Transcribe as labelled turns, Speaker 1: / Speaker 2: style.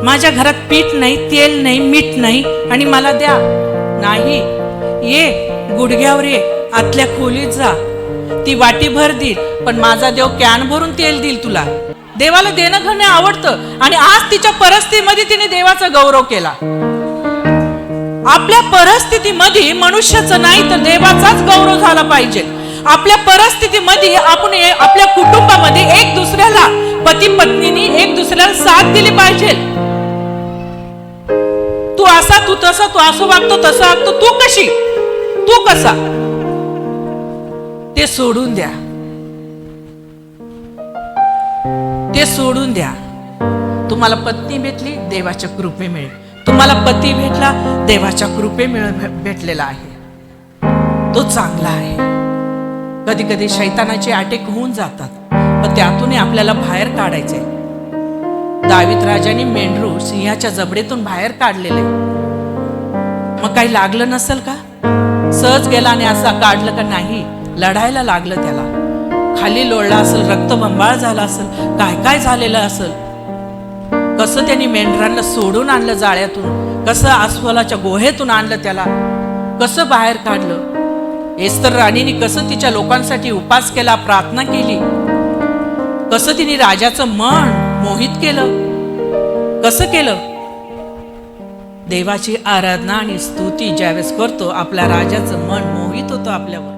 Speaker 1: माझ्या घरात पीठ नाही, तेल नाही, मीठ नाही आणि मला द्या. नाही, ये गुडघ्यावर ये, आतल्या खोलीत जा, ती वाटी भर देईल, पण माझा देव कॅन भरून तेल देईल तुला. देवाला देणं घेणं आवडतं आणि आज तिच्या परिस्थितीमध्ये तिने देवाचा गौरव केला. आपल्या परिस्थितीमध्ये मनुष्याचं नाही तर देवाचाच गौरव झाला पाहिजे. आपल्या परिस्थितीमध्ये आपण आपल्या कुटुंबामध्ये एक दुसऱ्याला, पती पत्नीने एक दुसऱ्याला साथ दिली पाहिजे. तू असा, तू तसा, तू असं वागतो, तसं वागतो, तू कशी, तू कसा, ते सोडून द्या. ते सोडून द्या. तुम्हाला पत्नी भेटली, देवाच्या कृपे मिळेल. तुम्हाला पती भेटला, देवाच्या कृपे भेटलेला आहे, तो चांगला आहे. कधी कधी शैतानाचे अटॅक होऊन जातात, पण त्यातून आपल्याला बाहेर काढायचंय. दावीद राजाने मेंढरू सिंहाच्या जबडेतून बाहेर काढलेले. मग काही लागलं नसेल का? सहज गेला आणि असा काढलं का? नाही, लढायला लागलं. त्याला खाली लोळला असेल, रक्तबंबाळ झाला असेल, काय काय झालेलं असेल. कसं त्यांनी मेंढरांना सोडून आणलं जाळ्यातून, कसं अस्वलाच्या गुहेतून आणलं, त्याला कसं बाहेर काढलं. एस्तर राणीने कसं तिच्या लोकांसाठी उपास केला, प्रार्थना केली, कसं तिने राजाचं मन मोहित केलं, कसं केलं. देवाची आराधना आणि स्तुती ज्यावेळेस करतो, आपल्या राजाचं मन मोहित होतं आपल्यावर.